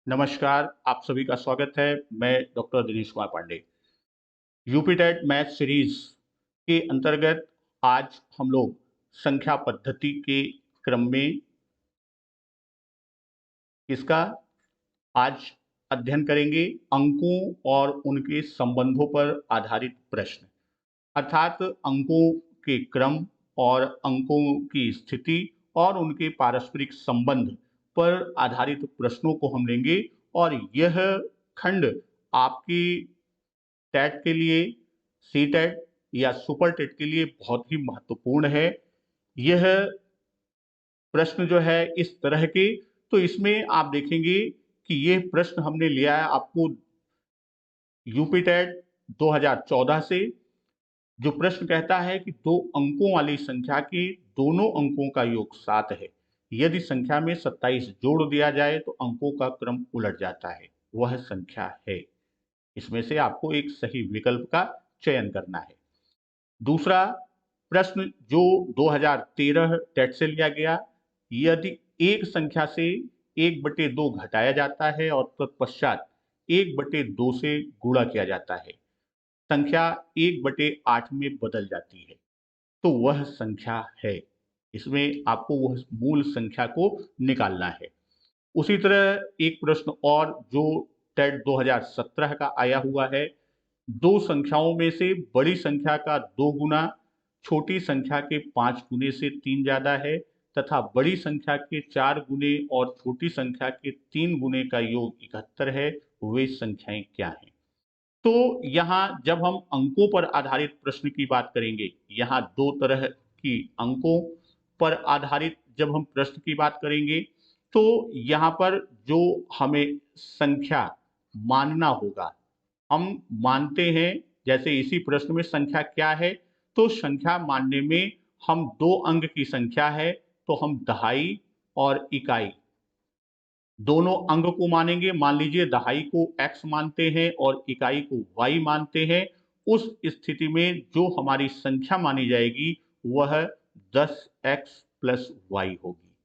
नमस्कार, आप सभी का स्वागत है। मैं doctor Dinesh Kumar Pande. UP TET math series के अंतर्गत आज हम लोग संख्या पद्धति के क्रम में इसका आज अध्ययन करेंगे। अंकों और उनके संबंधों पर आधारित प्रश्न, अर्थात अंकों के क्रम और अंकों की स्थिति और उनके पारस्परिक संबंध पर आधारित प्रश्नों को हम लेंगे। और यह खंड आपकी टेट के लिए, सी टेट या सुपर टेट के लिए बहुत ही महत्वपूर्ण है। यह प्रश्न जो है इस तरह के, तो इसमें आप देखेंगे कि ये प्रश्न हमने लिया है आपको यूपी टेट 2014 से, जो प्रश्न कहता है कि दो अंकों वाली संख्या के दोनों अंकों का योग 7 है। यदि संख्या में 27 जोड़ दिया जाए तो अंकों का क्रम उलट जाता है, वह संख्या है। इसमें से आपको एक सही विकल्प का चयन करना है। दूसरा प्रश्न जो 2013 टेट से लिया गया, यदि एक संख्या से 1/2 घटाया जाता है और तत्पश्चात 1/2 से गुणा किया जाता है, संख्या 1/8 में बदल जाती है, तो वह संख्या है। इसमें आपको वह मूल संख्या को निकालना है। उसी तरह एक प्रश्न और जो टेट 2017 का आया हुआ है, दो संख्याओं में से बड़ी संख्या का 2 गुना छोटी संख्या के 5 गुने से 3 ज्यादा है तथा बड़ी संख्या के 4 गुने और छोटी संख्या के 3 गुने का योग 71 है, वे संख्याएं क्या हैं? तो यहाँ जब हम अंकों पर आधारित प्रश्न की बात करेंगे, यहाँ दो तरह की अंकों पर आधारित जब हम प्रश्न की बात करेंगे, तो यहाँ पर जो हमें संख्या मानना होगा, हम मानते हैं, जैसे इसी प्रश्न में संख्या क्या है, तो संख्या मानने में हम दो अंक की संख्या है तो हम दहाई और इकाई दोनों अंग को मानेंगे। मान लीजिए दहाई को x मानते हैं और इकाई को y मानते हैं। उस स्थिति में जो हमारी संख्या मानी जाएगी वह 10x + y होगी।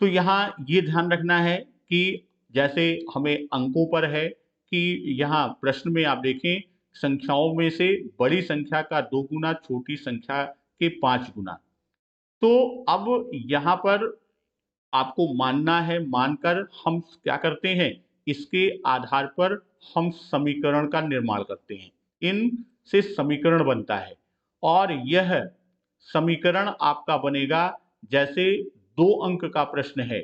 तो यहाँ ये ध्यान रखना है कि जैसे हमें अंकों पर है कि यहाँ प्रश्न में आप देखें, संख्याओं में से बड़ी संख्या का 2 गुना छोटी संख्या के 5 गुना। तो अब यहाँ पर आपको मानना है, मानकर हम क्या करते हैं, इसके आधार पर हम समीकरण का निर्माण करते हैं। इन से समीकरण बनता है और यह समीकरण आपका बनेगा, जैसे दो अंक का प्रश्न है,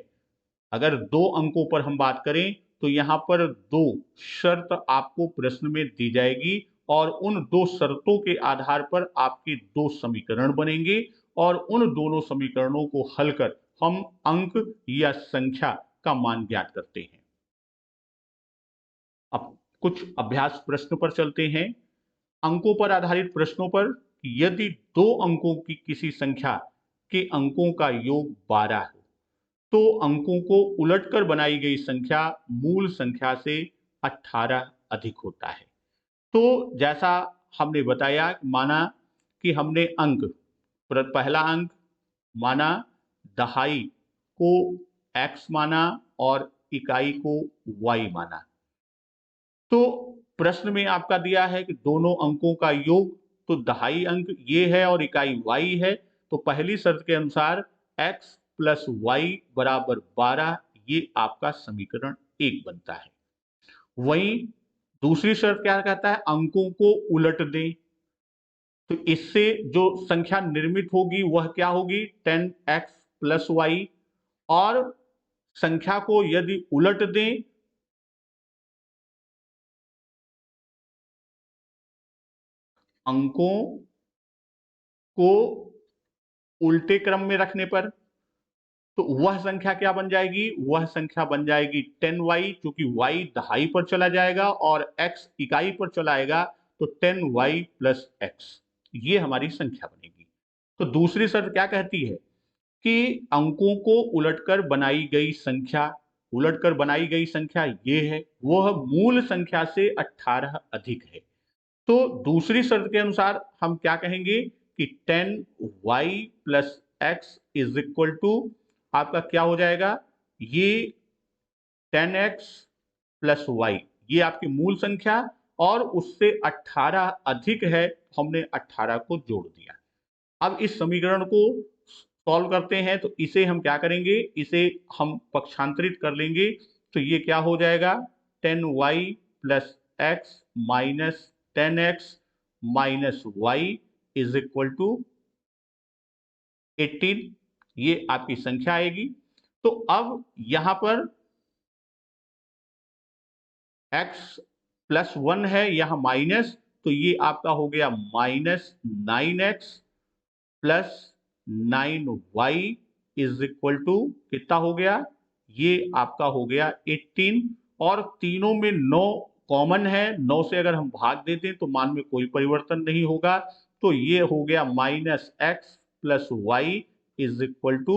अगर दो अंकों पर हम बात करें तो यहाँ पर दो शर्त आपको प्रश्न में दी जाएगी और उन दो शर्तों के आधार पर आपके दो समीकरण बनेंगे और उन दोनों समीकरणों को हल कर हम अंक या संख्या का मान ज्ञात करते हैं। अब कुछ अभ्यास प्रश्न पर चलते हैं। अंकों पर आधारित प्रश्नों पर, यदि दो अंकों की किसी संख्या के अंकों का योग 12 हो तो अंकों को उलटकर बनाई गई संख्या मूल संख्या से 18 अधिक होता है। तो जैसा हमने बताया, माना कि हमने अंक, पहला अंक माना दहाई को x माना और इकाई को y माना। तो प्रश्न में आपका दिया है कि दोनों अंकों का योग, तो दहाई अंक ये है और इकाई y है, तो पहली शर्त के अनुसार x + y = 12, ये आपका समीकरण 1 बनता है। वहीं दूसरी शर्त क्या कहता है, अंकों को उलट दें, तो इससे जो संख्या निर्मित होगी वह क्या होगी, 10x + y। और संख्या को यदि उलट दें अंकों को उल्टे क्रम में रखने पर, तो वह संख्या क्या बन जाएगी, वह संख्या बन जाएगी 10y, क्योंकि y दहाई पर चला जाएगा और x इकाई पर चला आएगा, तो 10y + x, ये हमारी संख्या बनेगी। तो दूसरी शर्त क्या कहती है कि अंकों को उलटकर बनाई गई संख्या, उलटकर बनाई गई संख्या ये है, वह मूल संख्या से 18 अधिक है। तो दूसरी शर्त के अनुसार हम क्या कहेंगे कि 10y + x = आपका क्या हो जाएगा, ये 10x प्लस वाई, ये आपकी मूल संख्या, और उससे 18 अधिक है, हमने 18 को जोड़ दिया। अब इस समीकरण को सॉल्व करते हैं, तो इसे हम क्या करेंगे, इसे हम पक्षांतरित कर लेंगे, तो ये क्या हो जाएगा, 10y plus x minus 10x minus y is equal to 18, ये आपकी संख्या आएगी। तो अब यहां पर x प्लस 1 है, यहां माइनस, तो ये आपका हो गया minus 9x plus 9y is equal to कितना हो गया, ये आपका हो गया 18, और तीनों में 9 कॉमन है, 9 से अगर हम भाग देते हैं तो मान में कोई परिवर्तन नहीं होगा, तो ये हो गया minus x plus y is equal to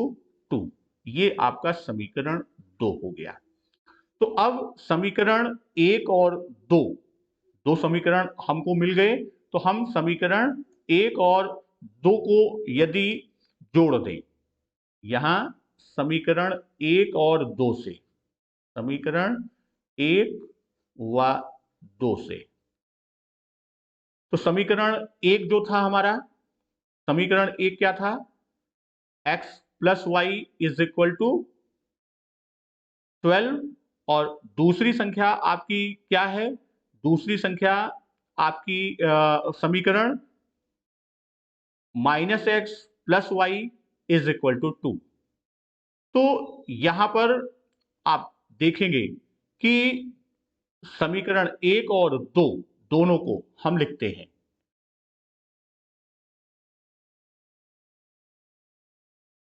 2, ये आपका समीकरण 2 हो गया। तो अब समीकरण 1 और 2, दो समीकरण हमको मिल गए, तो हम समीकरण 1 और 2 को यदि जोड़ दें, यहां समीकरण 1 और 2 से, समीकरण 1 व 2 से, तो समीकरण 1 जो था हमारा, समीकरण 1 क्या था, x plus y is equal to 12, और दूसरी संख्या आपकी क्या है, दूसरी संख्या आपकी समीकरण minus x plus y is equal to 2। तो यहां पर आप देखेंगे कि समीकरण 1 और 2 दोनों को हम लिखते हैं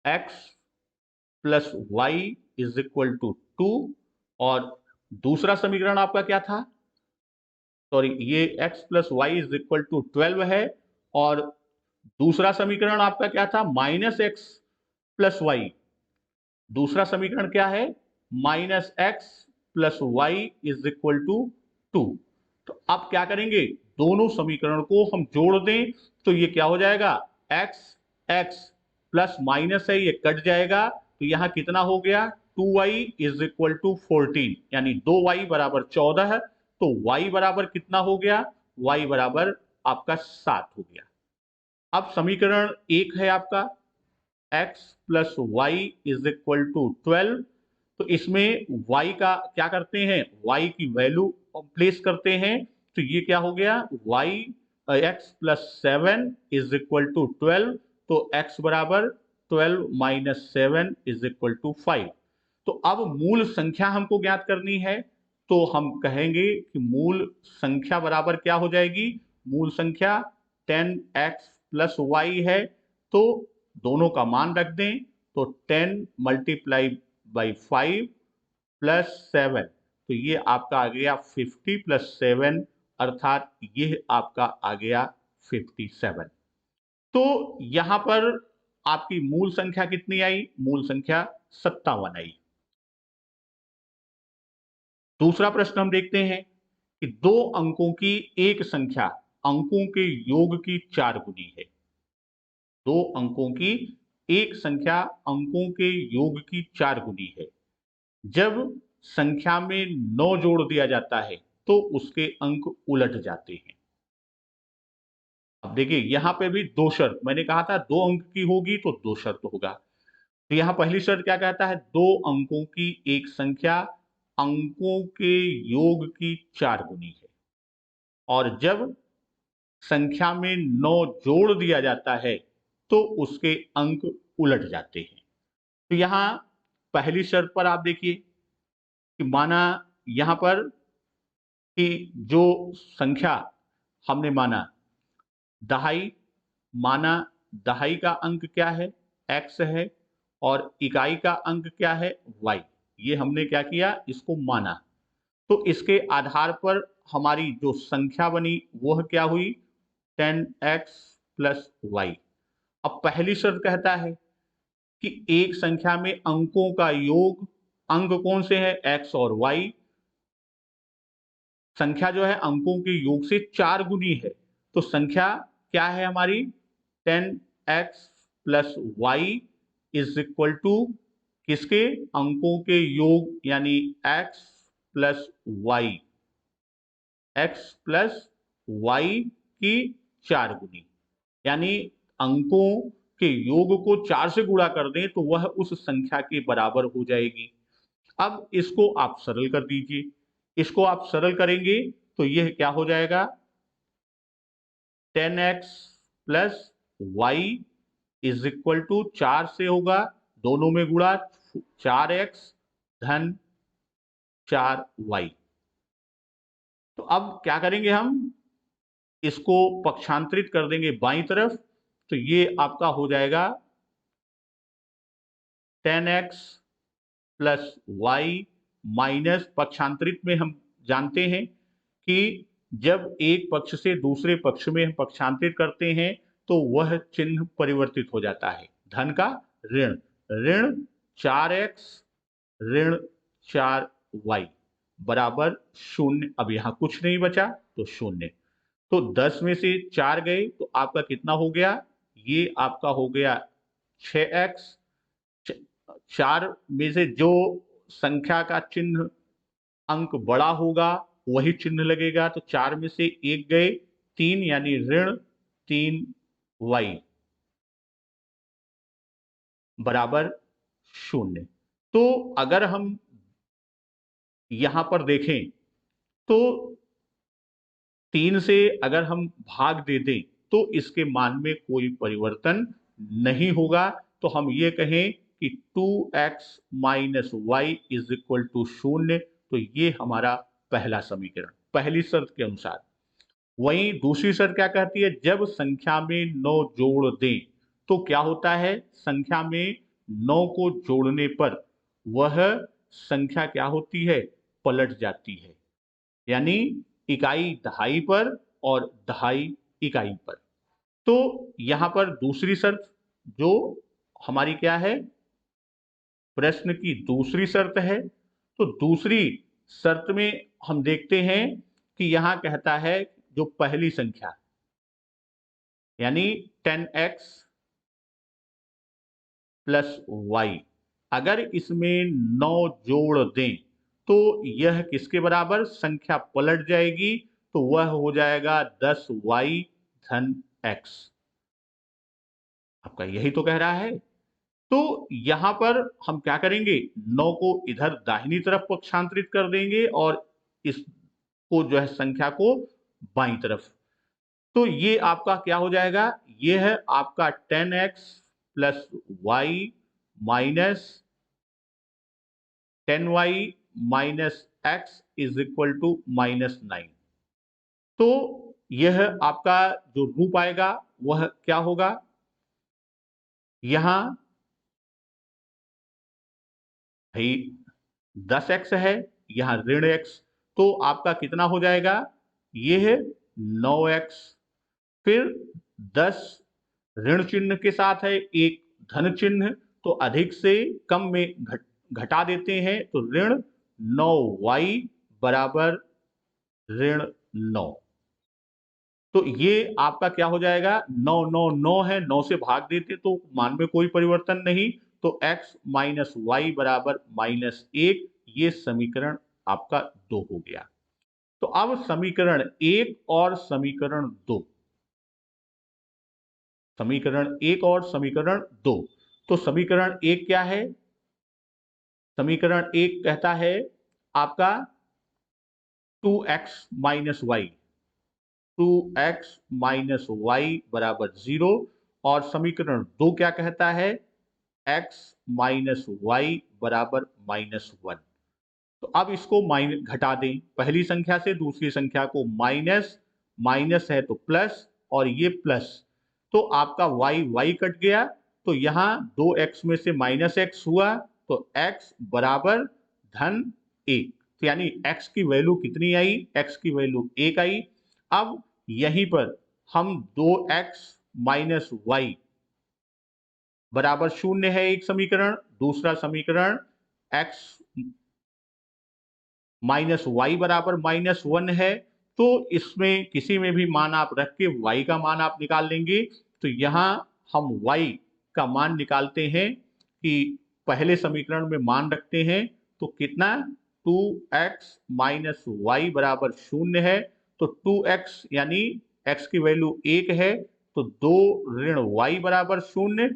x plus y is equal to 2, और दूसरा समीकरण आपका क्या था, सॉरी, ये x plus y is equal to 12 है, और दूसरा समीकरण आपका क्या था, माइनस एक्स प्लस वाई, दूसरा समीकरण क्या है, minus x plus y is equal to 2। तो अब क्या करेंगे, दोनों समीकरण को हम जोड़ दें, तो ये क्या हो जाएगा, x x प्लस माइनस है, ये कट जाएगा, तो यहां कितना हो गया, 2y इज इक्वल टू 14, यानी 2y बराबर 14 है, तो y बराबर कितना हो गया, y बराबर आपका 7 हो गया। अब समीकरण 1 है आपका x plus y is equal to 12, तो इसमें y का क्या करते हैं, y की वैल्यू प्लेस करते हैं, तो ये क्या हो गया, y x plus 7 is equal to 12, तो x बराबर 12 माइनस 7 इज इक्वल टू 5। तो अब मूल संख्या हमको ज्ञात करनी है, तो हम कहेंगे कि मूल संख्या बराबर क्या हो जाएगी, मूल संख्या 10x प्लस वाई है, तो दोनों का मान रख दें, तो 10 मल्टीप्लाई बाई 5 प्लस 7, तो ये आपका आ गया 50 प्लस 7, अर्थात ये आपका आ गया 57। तो यहां पर आपकी मूल संख्या कितनी आई, मूल संख्या 57 आई। दूसरा प्रश्न हम देखते हैं कि दो अंकों की एक संख्या अंकों के योग की 4 गुनी है, दो अंकों की एक संख्या अंकों के योग की 4 गुनी है, जब संख्या में 9 जोड़ दिया जाता है तो उसके अंक उलट जाते हैं। अब देखिए यहां पे भी दो शर्त, मैंने कहा था दो अंक की होगी तो दो शर्त होगा, तो यहां पहली शर्त क्या कहता है, दो अंकों की एक संख्या अंकों के योग की 4 गुनी है, और जब संख्या में 9 जोड़ दिया जाता है तो उसके अंक उलट जाते हैं। तो यहां पहली शर्त पर आप देखिए कि माना यहां पर कि जो संख्या हमने माना दहाई, माना दहाई का अंक क्या है, x है, और इकाई का अंक क्या है, y, ये हमने क्या किया, इसको माना, तो इसके आधार पर हमारी जो संख्या बनी वह क्या हुई, 10x प्लस वाई। अब पहली शर्त कहता है कि एक संख्या में अंकों का योग, अंक कौन से हैं, x और y, संख्या जो है अंकों के योग से 4 गुनी है, तो संख्या क्या है हमारी, 10x plus y is equal to किसके? अंकों के योग यानी x plus y, x plus y की 4 गुनी, यानी अंकों के योग को 4 से गुणा कर दें तो वह उस संख्या के बराबर हो जाएगी। अब इसको आप सरल कर दीजिए, इसको आप सरल करेंगे तो यह क्या हो जाएगा? 10x plus y is equal to 4 से होगा, दोनों में गुणा 4x धन 4y। तो अब क्या करेंगे हम? इसको पक्षांतरित कर देंगे बाईं तरफ, तो ये आपका हो जाएगा 10x प्लस वाई माइनस, पक्षांतरित में हम जानते हैं कि जब एक पक्ष से दूसरे पक्ष में हम पक्षांतरित करते हैं तो वह चिन्ह परिवर्तित हो जाता है, धन का ऋण, ऋण 4x ऋण 4y बराबर 0। अब यहां कुछ नहीं बचा तो 0। तो 10 में से 4 गए तो आपका कितना हो गया? ये आपका हो गया 6x। 4 में से जो संख्या का चिन्ह अंक बड़ा होगा वही चिन्ह लगेगा, तो 4 में से 1 गए, 3 यानी ऋण 3y बराबर 0। तो अगर हम यहां पर देखें तो 3 से अगर हम भाग दे दें तो इसके मान में कोई परिवर्तन नहीं होगा, तो हम ये कहें कि 2x minus y is equal to 0। तो ये हमारा पहला समीकरण पहली शर्त के अनुसार। वहीं दूसरी शर्त क्या कहती है? जब संख्या में 9 जोड़ दें तो क्या होता है? संख्या में 9 को जोड़ने पर वह संख्या क्या होती है? पलट जाती है, यानी इकाई दहाई पर और दहाई इकाई पर। तो यहां पर दूसरी शर्त जो हमारी क्या है? प्रश्न की दूसरी शर्त है। तो दूसरी शर्त में हम देखते हैं कि यहां कहता है जो पहली संख्या यानी 10x प्लस वाई, अगर इसमें 9 जोड़ दें तो यह किसके बराबर? संख्या पलट जाएगी, तो वह हो जाएगा 10y धन x। आपका यही तो कह रहा है। तो यहां पर हम क्या करेंगे? 9 को इधर दाहिनी तरफ पक्षांतरित कर देंगे और इसको जो है संख्या को बाईं तरफ। तो ये आपका क्या हो जाएगा? ये है आपका 10x plus y minus 10y minus x is equal to -9। तो यह आपका जो रूप आएगा वह क्या होगा? यहां भाई 10x है, यहां ऋण x, तो आपका कितना हो जाएगा? ये है 9x, फिर 10 ऋण चिन्ह के साथ है, एक धन चिन्ह, तो अधिक से कम में घटा देते हैं, तो ऋण 9y बराबर ऋण 9। तो ये आपका क्या हो जाएगा? 9 9 9 है, 9 से भाग देते तो मान में कोई परिवर्तन नहीं, तो x माइनस वाई बराबर -1। ये समीकरण आपका 2 हो गया। तो अब समीकरण 1 और समीकरण 2, समीकरण 1 और समीकरण 2। तो समीकरण 1 क्या है? समीकरण 1 कहता है आपका 2x minus Y, 2x minus y बराबर 0। और समीकरण 2 क्या कहता है? x माइनस वाई बराबर -1। तो अब इसको माइनस घटा दें, पहली संख्या से दूसरी संख्या को, माइनस माइनस है तो प्लस और ये प्लस, तो आपका y कट गया, तो यहां 2x में से -x हुआ, तो x बराबर धन 1। तो यानी x की वैल्यू कितनी आई? x की वैल्यू 1 आई। अब यहीं पर हम 2x माइनस वाई बराबर 0 है एक समीकरण, दूसरा समीकरण x माइनस वाई बराबर -1 है। तो इसमें किसी में भी मान आप रख के y का मान आप निकाल लेंगे। तो यहां हम y का मान निकालते हैं कि पहले समीकरण में मान रखते हैं तो कितना 2x माइनस वाई बराबर 0 है। तो 2x यानी x की वैल्यू 1 है तो 2 ऋण y बराबर 0,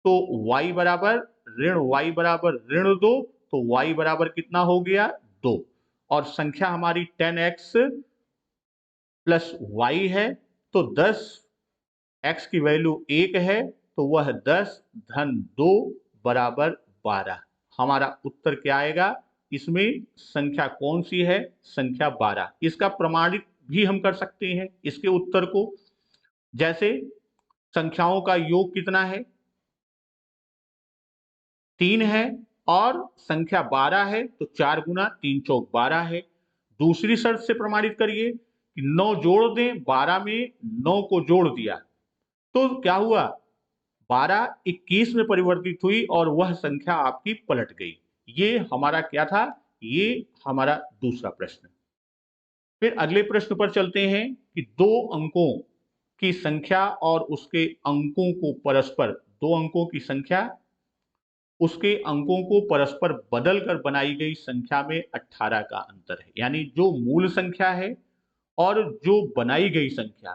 तो y बराबर ऋण 2, तो y बराबर कितना हो गया 2। और संख्या हमारी 10x प्लस वाई है तो 10 x की वैल्यू 1 है तो वह 10 धन 2 बराबर 12। हमारा उत्तर क्या आएगा? इसमें संख्या कौन सी है? संख्या 12। इसका प्रमाणित भी हम कर सकते हैं इसके उत्तर को। जैसे संख्याओं का योग कितना है? 3 है और संख्या 12 है तो 4 गुना 3 चौक 12 है। दूसरी शर्त से प्रमाणित करिए कि 9 जोड़ दें, 12 में 9 को जोड़ दिया तो क्या हुआ? 12 21 में परिवर्तित हुई और वह संख्या आपकी पलट गई। ये हमारा क्या था? ये हमारा दूसरा प्रश्न। फिर अगले प्रश्न पर चलते हैं कि दो अंकों की संख्या और उसके अंकों को परस्पर, दो अंकों की संख्या उसके अंकों को परस्पर बदलकर बनाई गई संख्या में 18 का अंतर है। यानी जो मूल संख्या है और जो बनाई गई संख्या,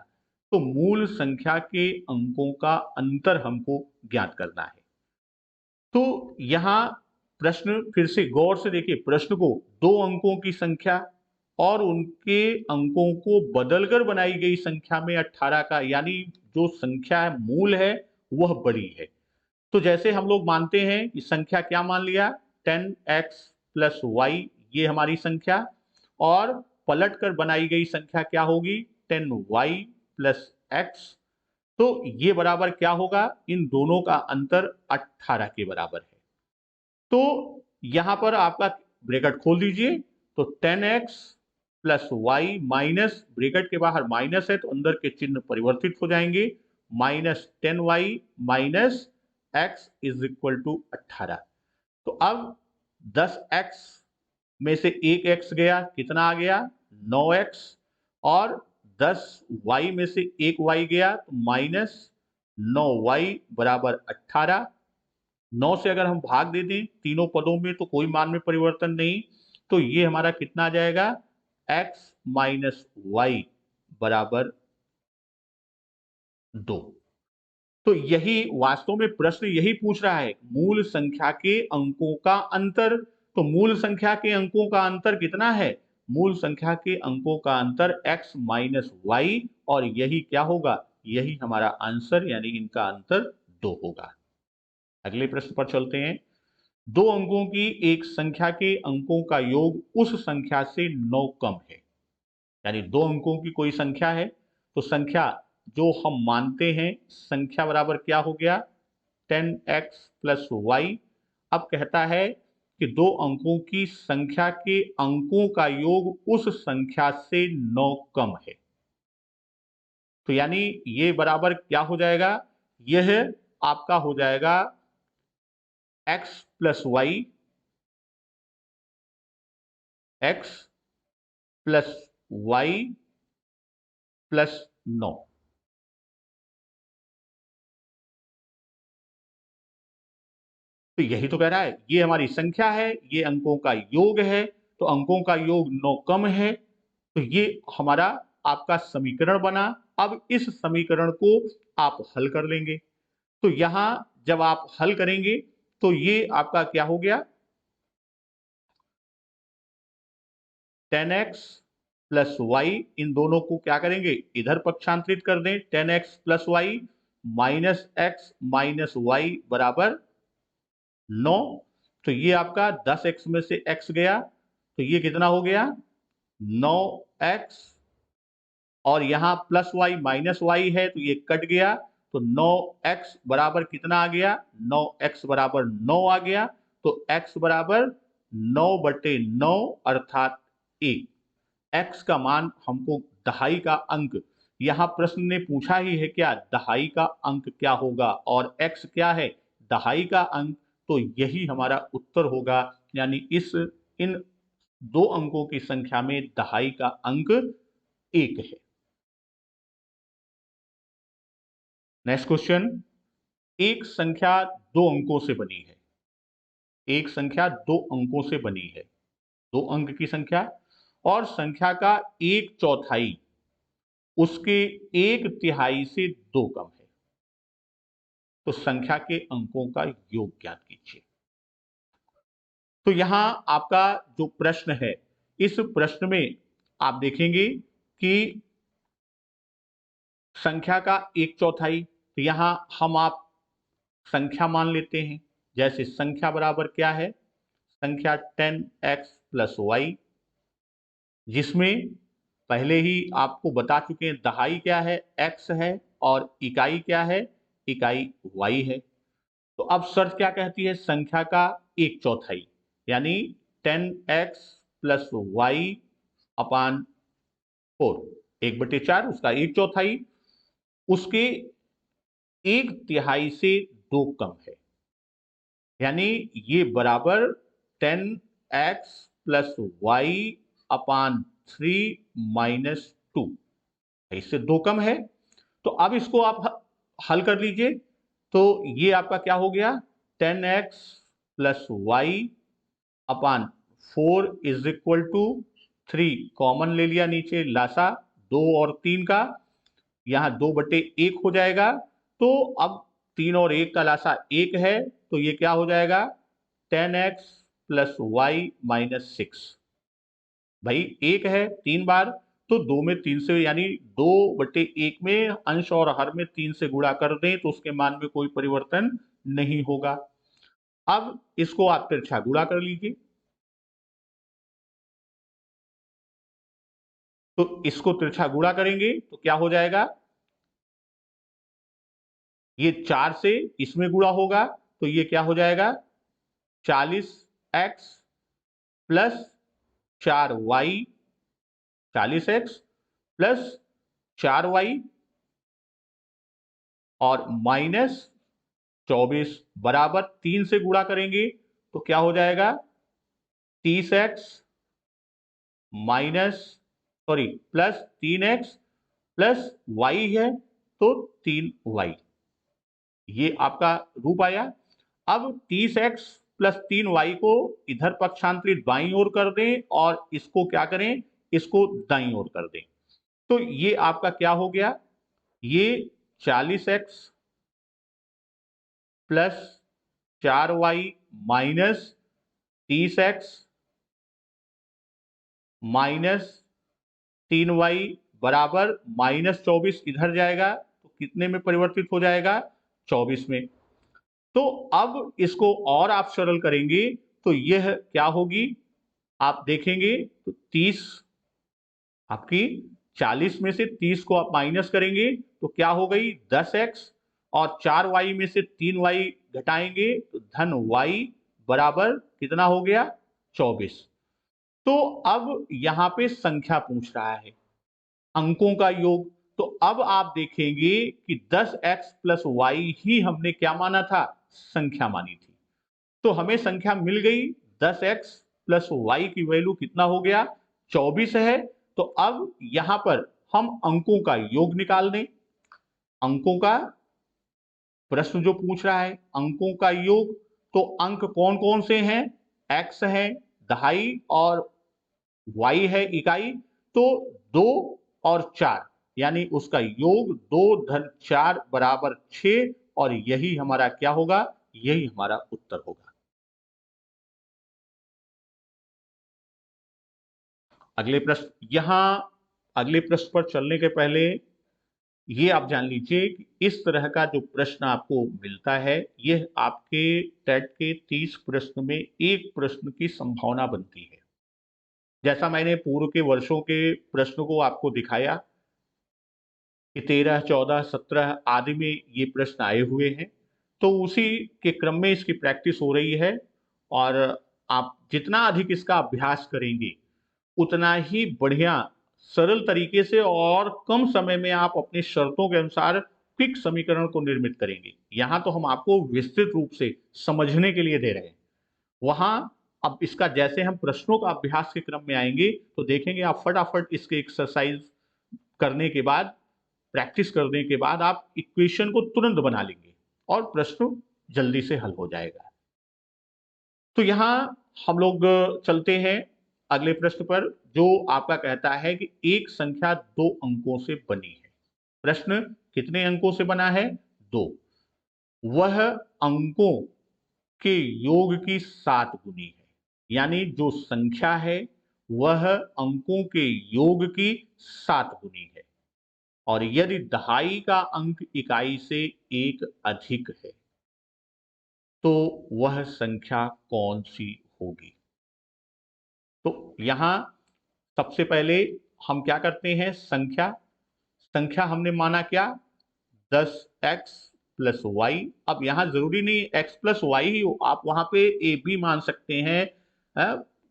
तो मूल संख्या के अंकों का अंतर हमको ज्ञात करना है। तो यहां प्रश्न फिर से गौर से देखिए प्रश्न को, दो अंकों की संख्या और उनके अंकों को बदलकर बनाई गई संख्या में 18 का, यानी जो संख्या मूल है वह बड़ी है। तो जैसे हम लोग मानते हैं कि संख्या क्या मान लिया? 10x प्लस वाई, ये हमारी संख्या, और पलट कर बनाई गई संख्या क्या होगी? 10y plus x. तो ये बराबर क्या होगा? इन दोनों का अंतर 18 के बराबर है। तो यहां पर आपका ब्रैकेट खोल दीजिए, तो 10x plus y minus, bracket के बाहर माइनस है तो अंदर के चिन्ह परिवर्तित हो जाएंगे, minus 10y minus x is equal to 18। तो अब 10x में से एक x गया, कितना आ गया? 9x, और 10y में से एक y गया तो माइनस 9y बराबर 18। 9 से अगर हम भाग दे दें तीनों पदों में तो कोई मान में परिवर्तन नहीं, तो ये हमारा कितना आ जाएगा? x माइनस वाई बराबर 2। तो यही वास्तव में प्रश्न यही पूछ रहा है, मूल संख्या के अंकों का अंतर। तो मूल संख्या के अंकों का अंतर कितना है? मूल संख्या के अंकों का अंतर x माइनस वाई, और यही क्या होगा? यही हमारा आंसर, यानी इनका अंतर 2 होगा। अगले प्रश्न पर चलते हैं। दो अंकों की एक संख्या के अंकों का योग उस संख्या से 9 कम है। यानी दो अंकों की कोई संख्या है तो संख्या जो हम मानते हैं, संख्या बराबर क्या हो गया? 10x plus Y. अब कहता है कि दो अंकों की संख्या के अंकों का योग उस संख्या से 9 कम है। तो यानी ये बराबर क्या हो जाएगा? यह आपका हो जाएगा x plus y, x plus y plus 9। तो यही तो कह रहा है, ये हमारी संख्या है, ये अंकों का योग है, तो अंकों का योग 9 कम है, तो ये हमारा आपका समीकरण बना। अब इस समीकरण को आप हल कर लेंगे, तो यहां जब आप हल करेंगे तो ये आपका क्या हो गया? 10x प्लस वाई, इन दोनों को क्या करेंगे? इधर पक्षांतरित कर दें, 10x plus y minus x minus y बराबर 9। तो ये आपका 10x में से x गया तो ये कितना हो गया? 9x, और यहां प्लस वाई माइनस वाई है तो ये कट गया, तो 9x बराबर कितना आ गया? 9x बराबर 9 आ गया। तो x बराबर 9/9 अर्थात 1। x का मान हमको, दहाई का अंक, यहां प्रश्न ने पूछा ही है क्या? दहाई का अंक क्या होगा, और x क्या है? दहाई का अंक। तो यही हमारा उत्तर होगा, यानी इन दो अंकों की संख्या में दहाई का अंक 1 है। नेक्स्ट क्वेश्चन, एक संख्या दो अंकों से बनी है। एक संख्या दो अंकों से बनी है, दो अंक की संख्या, और संख्या का एक चौथाई उसके एक तिहाई से दो कम है, तो संख्या के अंकों का योग ज्ञात कीजिए। तो यहां आपका जो प्रश्न है, इस प्रश्न में आप देखेंगे कि संख्या का एक चौथाई, तो यहां हम आप संख्या मान लेते हैं। जैसे संख्या बराबर क्या है, संख्या 10x प्लस वाई, जिसमें पहले ही आपको बता चुके हैं दहाई क्या है, x है, और इकाई क्या है, इकाई y है। तो अब शर्त क्या कहती है, संख्या का एक चौथाई, यानी 10x प्लस वाई अपान 4, 1/4, उसका एक चौथाई उसके एक तिहाई से दो कम है, यानी ये बराबर 10x प्लस वाई अपान 3 माइनस 2, इससे दो कम है। तो अब इसको आप हल कर लीजिए, तो ये आपका क्या हो गया, 10x plus y upon 4 is equal to 3, common ले लिया नीचे लासा 2 और 3 का, यहां 2/1 हो जाएगा। तो अब 3 और 1 का लासा 1 है, तो ये क्या हो जाएगा, 10x प्लस वाई माइनस 6। भाई 1 है 3 बार, तो 2 में 3 से, यानी 2/1 में अंश और हर में 3 से गुणा कर दें तो उसके मान में कोई परिवर्तन नहीं होगा। अब इसको आप तिरछा गुणा कर लीजिए, तो इसको तिरछा गुणा करेंगे तो क्या हो जाएगा, ये 4 से इसमें गुणा होगा, तो ये क्या हो जाएगा, 40x plus 4y, 40x plus 4y और माइनस 24 बराबर 3 से गुणा करेंगे तो क्या हो जाएगा, 30x minus, sorry, plus 3x plus y है, तो 3y, ये आपका रूप आया। अब 30x प्लस 3y को इधर पक्षांतरित बाईं ओर कर दें और इसको क्या करें, इसको दाईं ओर कर दें, तो ये आपका क्या हो गया, ये 40x plus 4y minus 30x minus 3y बराबर माइनस 24, इधर जाएगा तो कितने में परिवर्तित हो जाएगा, 24 में। तो अब इसको और आप सरल करेंगे तो यह क्या होगी, आप देखेंगे तो 30, आपकी 40 में से 30 को आप माइनस करेंगे तो क्या हो गई, 10x, और 4y में से 3y घटाएंगे तो धन y बराबर कितना हो गया, 24। तो अब यहां पे संख्या पूछ रहा है, अंकों का योग। तो अब आप देखेंगे कि 10x प्लस वाई ही हमने क्या माना था, संख्या मानी थी, तो हमें संख्या मिल गई, 10x प्लस वाई की वैल्यू कितना हो गया, 24 है। तो अब यहां पर हम अंकों का योग निकाल दें, अंकों का प्रश्न जो पूछ रहा है, अंकों का योग, तो अंक कौन कौन से हैं, x है, दहाई, और y है इकाई, तो 2 और 4, यानी उसका योग 2 धन 4 बराबर 6, और यही हमारा क्या होगा, यही हमारा उत्तर होगा। अगले प्रश्न, यहां अगले प्रश्न पर चलने के पहले ये आप जान लीजिए कि इस तरह का जो प्रश्न आपको मिलता है, यह आपके टेट के 30 प्रश्न में एक प्रश्न की संभावना बनती है। जैसा मैंने पूर्व के वर्षों के प्रश्न को आपको दिखाया कि 13, 14, 17 आदि में ये प्रश्न आए हुए हैं, तो उसी के क्रम में इसकी प्रैक्टिस हो रही है, और आप जितना अधिक इसका अभ्यास करेंगे उतना ही बढ़िया सरल तरीके से और कम समय में आप अपनी शर्तों के अनुसार क्विक समीकरण को निर्मित करेंगे। यहाँ तो हम आपको विस्तृत रूप से समझने के लिए दे रहे हैं, वहां अब इसका जैसे हम प्रश्नों का अभ्यास के क्रम में आएंगे तो देखेंगे आप फटाफट इसके एक्सरसाइज करने के बाद, प्रैक्टिस करने के बाद आप इक्वेशन को तुरंत बना लेंगे और प्रश्न जल्दी से हल हो जाएगा। तो यहाँ हम लोग चलते हैं अगले प्रश्न पर, जो आपका कहता है कि एक संख्या 2 अंकों से बनी है। प्रश्न कितने अंकों से बना है? 2। वह अंकों के योग की 7 गुनी है। यानी जो संख्या है वह अंकों के योग की 7 गुनी है, और यदि दहाई का अंक इकाई से एक अधिक है तो वह संख्या कौन सी होगी? तो यहां सबसे पहले हम क्या करते हैं? संख्या हमने माना क्या? 10x plus Y. अब यहां जरूरी नहीं x प्लस वाई ही हो, आप वहां पे ए बी मान सकते हैं,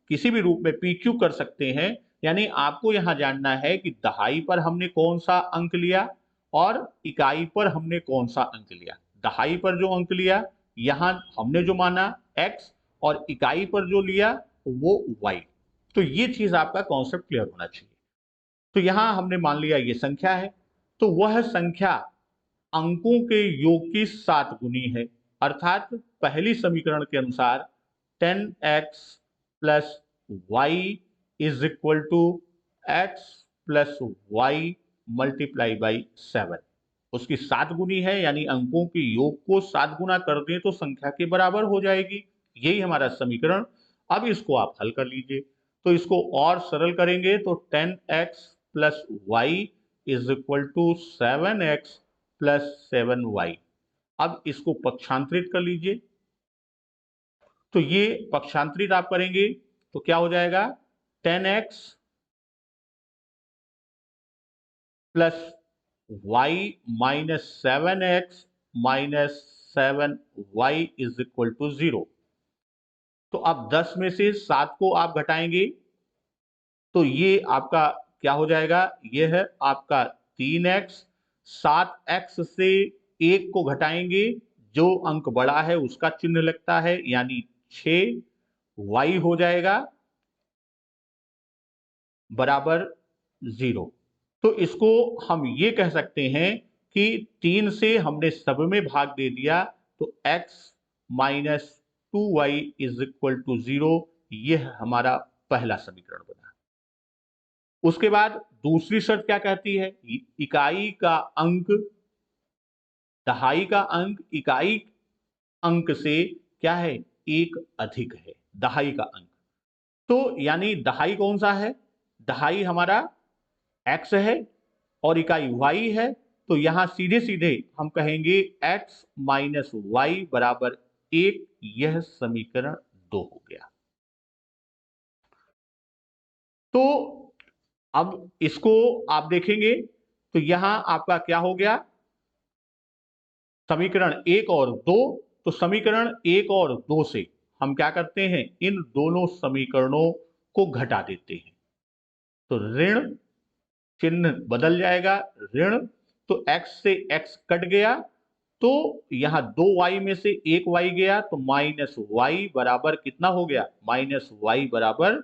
किसी भी रूप में पी क्यू कर सकते हैं। यानी आपको यहां जानना है कि दहाई पर हमने कौन सा अंक लिया और इकाई पर हमने कौन सा अंक लिया। दहाई पर जो अंक लिया यहां हमने जो माना x, और इकाई पर जो लिया वो y। तो ये चीज आपका कॉन्सेप्ट क्लियर होना चाहिए। तो यहां हमने मान लिया ये संख्या है, तो वह संख्या अंकों के योग की 7 गुनी है। अर्थात पहली समीकरण के अनुसार 10x plus y is equal to x plus y multiply by 7। उसकी 7 गुनी है, यानी अंकों के योग को 7 गुना कर दें तो संख्या के बराबर हो जाएगी। यही हमारा समीकरण। अब इसको आप हल कर लीजिए, तो इसको और सरल करेंगे तो 10x plus y is equal to 7x plus 7y। अब इसको पक्षांतरित कर लीजिए, तो ये पक्षांतरित आप करेंगे तो क्या हो जाएगा? 10x plus y minus 7x minus 7y is equal to 0। तो अब 10 में से 7 को आप घटाएंगे तो ये आपका क्या हो जाएगा? ये है आपका 3x। 7x से 1 को घटाएंगे, जो अंक बड़ा है उसका चिन्ह लगता है, यानी 6y हो जाएगा बराबर 0। तो इसको हम ये कह सकते हैं कि 3 से हमने सब में भाग दे दिया तो x minus 2y is equal to 0। यह हमारा पहला समीकरण बना। उसके बाद दूसरी शर्त क्या कहती है? इकाई का अंक दहाई का अंक इकाई अंक से क्या है? एक अधिक है दहाई का अंक। तो यानी दहाई कौन सा है? दहाई हमारा x है और इकाई y है। तो यहां सीधे सीधे हम कहेंगे x माइनस वाई बराबर 1। यह समीकरण 2 हो गया। तो अब इसको आप देखेंगे तो यहां आपका क्या हो गया? समीकरण 1 और 2। तो समीकरण 1 और 2 से हम क्या करते हैं? इन दोनों समीकरणों को घटा देते हैं, तो ऋण चिन्ह बदल जाएगा, ऋण। तो x से x कट गया, तो यहां 2y में से 1y गया, तो माइनस वाई बराबर कितना हो गया? माइनस वाई बराबर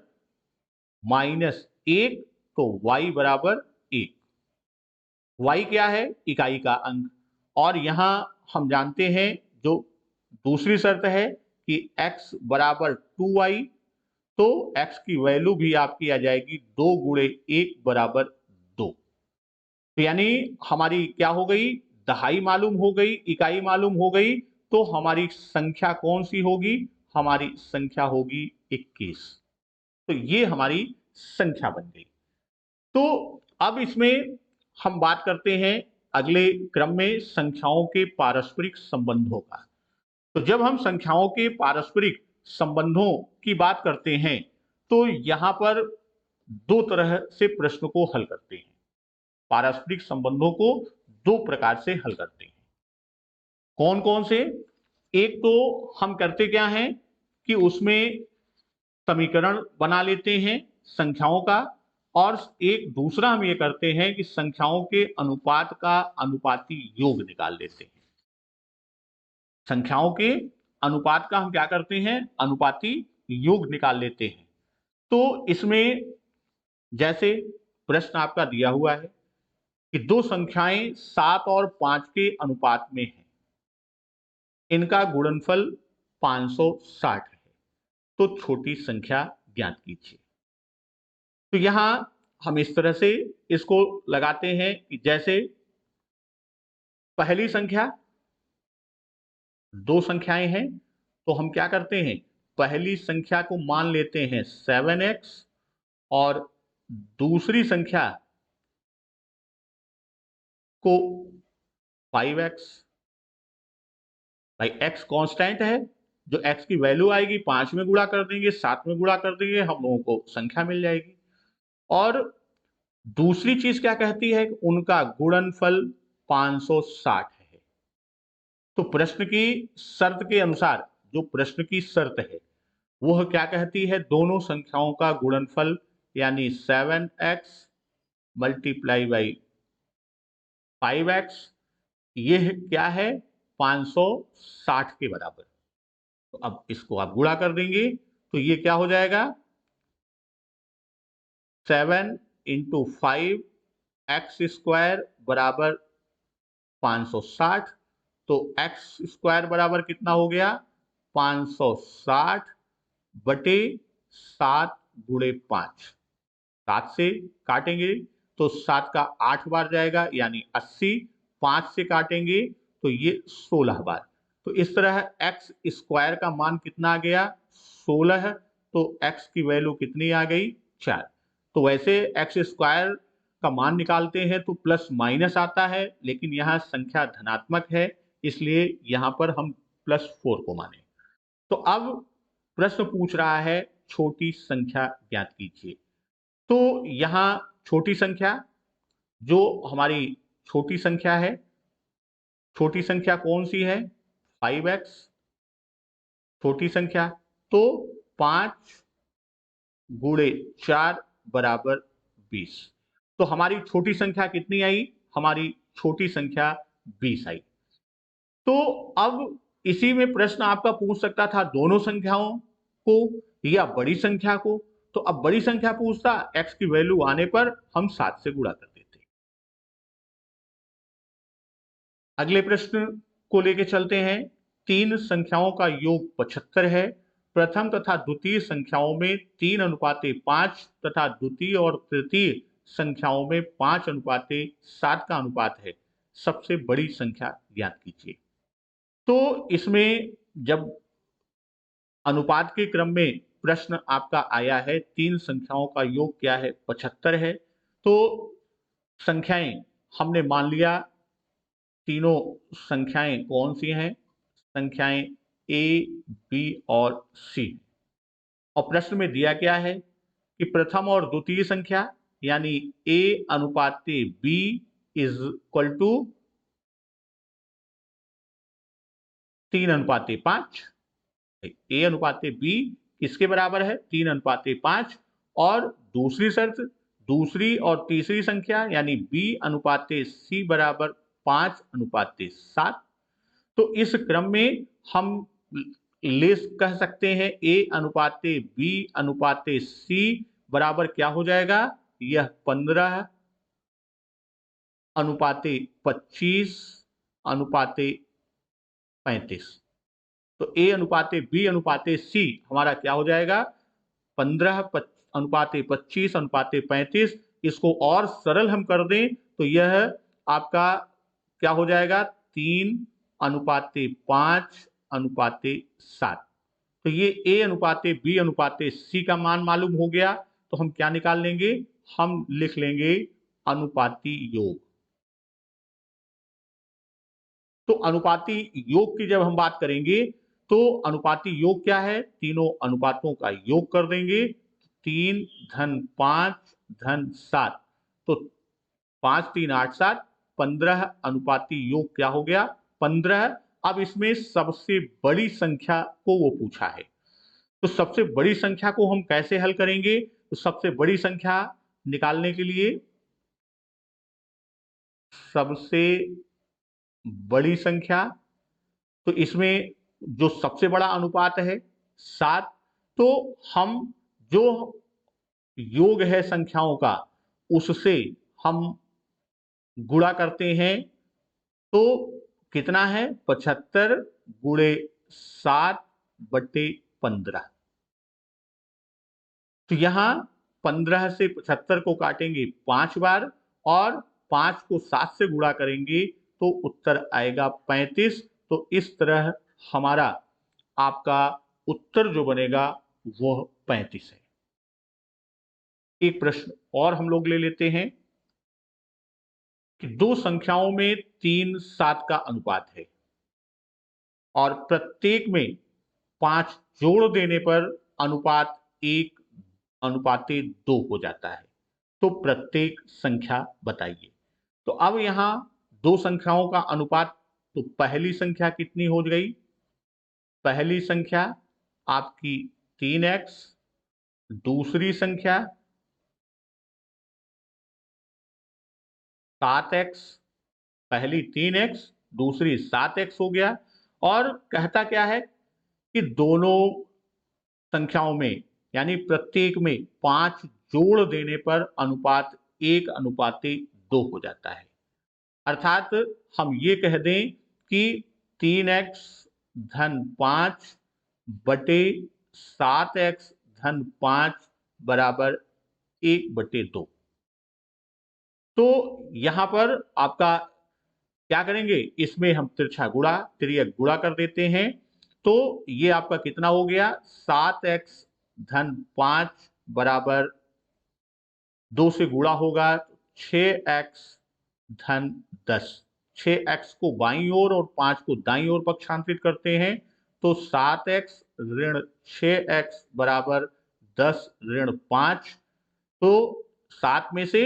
-1। तो y बराबर 1। y क्या है? इकाई का अंक। और यहां हम जानते हैं जो दूसरी शर्त है कि x बराबर 2y, तो x की वैल्यू भी आपकी आ जाएगी 2 गुणे 1 बराबर 2। तो यानी हमारी क्या हो गई? दहाई मालूम हो गई, इकाई मालूम हो गई, तो हमारी संख्या कौन सी होगी? हमारी संख्या होगी 21। तो ये हमारी संख्या बन गई। तो अब इसमें हम बात करते हैं अगले क्रम में संख्याओं के पारस्परिक संबंधों का। तो जब हम संख्याओं के पारस्परिक संबंधों की बात करते हैं तो यहां पर दो तरह से प्रश्न को हल करते हैं। पारस्परिक संबंधों को दो प्रकार से हल करते हैं। कौन कौन से? एक तो हम करते क्या हैं कि उसमें समीकरण बना लेते हैं संख्याओं का, और एक दूसरा हम ये करते हैं कि संख्याओं के अनुपात का अनुपाती योग निकाल लेते हैं। संख्याओं के अनुपात का हम क्या करते हैं? अनुपाती योग निकाल लेते हैं। तो इसमें जैसे प्रश्न आपका दिया हुआ है कि दो संख्याएं 7 और 5 के अनुपात में हैं, इनका गुणनफल 560 है। तो छोटी संख्या ज्ञात कीजिए। तो यहां हम इस तरह से इसको लगाते हैं कि जैसे पहली संख्या, दो संख्याएं हैं, तो हम क्या करते हैं, पहली संख्या को मान लेते हैं 7x और दूसरी संख्या को 5x। भाई x कांस्टेंट है, जो x की वैल्यू आएगी 5 में गुणा कर देंगे, 7 में गुणा कर देंगे, हम लोगों को संख्या मिल जाएगी। और दूसरी चीज क्या कहती है, उनका गुणनफल 560 है। तो प्रश्न की शर्त के अनुसार, जो प्रश्न की शर्त है वह क्या कहती है, दोनों संख्याओं का गुणनफल यानी 7x मल्टीप्लाई बाई 5x, यह क्या है, 560 के बराबर। तो अब इसको आप गुणा कर देंगे तो ये क्या हो जाएगा, 7 इंटू 5 एक्स स्क्वायर बराबर 560। तो एक्स स्क्वायर बराबर कितना हो गया, 560 बटे 7 गुणे 5। 7 से काटेंगे तो 7 का 8 बार जाएगा यानी 80। 5 से काटेंगे तो ये 16 बार। तो इस तरह एक्स स्क्वायर का मान कितना आ गया, 16। तो एक्स की वैल्यू कितनी आ गई, 4। तो वैसे एक्स स्क्वायर का मान निकालते हैं तो प्लस माइनस आता है, लेकिन यहाँ संख्या धनात्मक है इसलिए यहाँ पर हम +4 को माने। तो अब प्रश्न पूछ रहा है छोटी संख्या ज्ञात कीजिए। तो यहां छोटी संख्या, जो हमारी छोटी संख्या है, छोटी संख्या कौन सी है, 5x छोटी संख्या। तो 5 गुणे 4 बराबर 20। तो हमारी छोटी संख्या कितनी आई, हमारी छोटी संख्या 20 आई। तो अब इसी में प्रश्न आपका पूछ सकता था दोनों संख्याओं को या बड़ी संख्या को। तो अब बड़ी संख्या पूछता, x की वैल्यू आने पर हम 7 से गुणा कर देते। अगले प्रश्न को लेके चलते हैं। तीन संख्याओं का योग 75 है। प्रथम तथा द्वितीय संख्याओं में 3:5 तथा द्वितीय और तृतीय संख्याओं में 5:7 का अनुपात है। सबसे बड़ी संख्या ज्ञात कीजिए। तो इसमें जब अनुपात के क्रम में प्रश्न आपका आया है, तीन संख्याओं का योग क्या है, 75 है। तो संख्याएं हमने मान लिया, तीनों संख्याएं कौन सी हैं, संख्याएं ए, बी और सी। और प्रश्न में दिया क्या है कि प्रथम और द्वितीय संख्या यानी ए अनुपाते B is equal to 3:5। A अनुपाते बी किसके बराबर है, 3:5। और दूसरी शर्त, दूसरी और तीसरी संख्या यानी बी अनुपाते सी बराबर 5:7। तो इस क्रम में हम कह सकते हैं ए अनुपाते बी अनुपाते सी बराबर क्या हो जाएगा, यह 15:25:35। तो ए अनुपाते बी अनुपाते सी हमारा क्या हो जाएगा, 15:25:35। इसको और सरल हम कर दें तो यह आपका क्या हो जाएगा, 3:5:7। तो ये ए अनुपाते बी अनुपाते सी का मान मालूम हो गया। तो हम क्या निकाल लेंगे, हम लिख लेंगे अनुपाती योग। तो अनुपाती योग की जब हम बात करेंगे तो अनुपाती योग क्या है, तीनों अनुपातों का योग कर देंगे। 3 धन 5 धन 7, तो 5 3 8 7, 15 अनुपाती योग क्या हो गया, 15। अब इसमें सबसे बड़ी संख्या को वो पूछा है, तो सबसे बड़ी संख्या को हम कैसे हल करेंगे। तो सबसे बड़ी संख्या निकालने के लिए सबसे बड़ी संख्या, तो इसमें जो सबसे बड़ा अनुपात है 7। तो हम जो योग है संख्याओं का उससे हम गुणा करते हैं। तो कितना है, 75 गुणे 7 बटे 15। तो यहाँ 15 से 75 को काटेंगे 5 बार और 5 को 7 से गुणा करेंगे तो उत्तर आएगा 35। तो इस तरह हमारा आपका उत्तर जो बनेगा वह 35 है। एक प्रश्न और हम लोग ले लेते हैं कि दो संख्याओं में 3 7 का अनुपात है और प्रत्येक में 5 जोड़ देने पर अनुपात 1 अनुपाते 2 हो जाता है। तो प्रत्येक संख्या बताइए। तो अब यहां दो संख्याओं का अनुपात, तो पहली संख्या कितनी हो गई? पहली संख्या आपकी 3x, दूसरी संख्या 7x। पहली 3x, दूसरी 7x हो गया। और कहता क्या है कि दोनों संख्याओं में यानी प्रत्येक में 5 जोड़ देने पर अनुपात 1 अनुपाते 2 हो जाता है। अर्थात हम ये कह दें कि 3x धन 5 बटे 7x धन 5 बराबर 1/2। तो यहां पर आपका क्या करेंगे, इसमें हम तिरछा गुणा तिर्यक गुणा कर देते हैं। तो ये आपका कितना हो गया? 7x धन 5 बराबर 2 से गुणा होगा 6x धन 10। 6x को बाईं ओर और 5 को दाईं ओर पक्षांतरित करते हैं तो 7x ऋण 6x बराबर 10 ऋण 5। तो 7 में से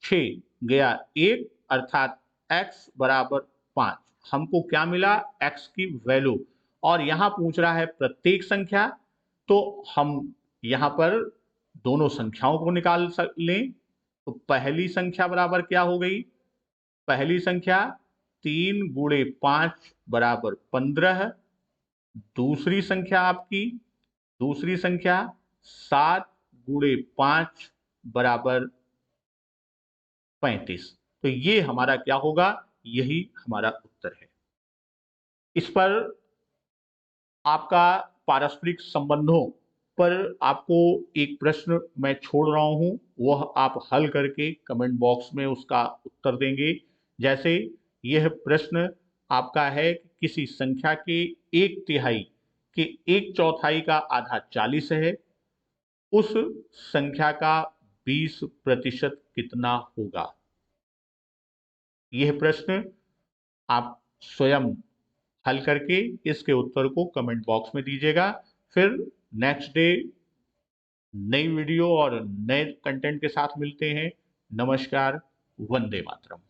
6 गया 1 अर्थात x बराबर 5। हमको क्या मिला? x की वैल्यू। और यहां पूछ रहा है प्रत्येक संख्या, तो हम यहां पर दोनों संख्याओं को निकाल लें। तो पहली संख्या बराबर क्या हो गई? पहली संख्या 3 गुणे 5 बराबर 15। दूसरी संख्या 7 गुणे 5 बराबर 35। तो ये हमारा क्या होगा? यही हमारा उत्तर है। इस पर आपका पारस्परिक संबंधों पर आपको एक प्रश्न मैं छोड़ रहा हूं, वह आप हल करके कमेंट बॉक्स में उसका उत्तर देंगे। जैसे यह प्रश्न आपका है कि किसी संख्या के 1/3 के 1/4 का आधा 40 है, उस संख्या का 20% कितना होगा? यह प्रश्न आप स्वयं हल करके इसके उत्तर को कमेंट बॉक्स में दीजिएगा। फिर नेक्स्ट डे नई वीडियो और नए कंटेंट के साथ मिलते हैं। नमस्कार, वंदे मातरम।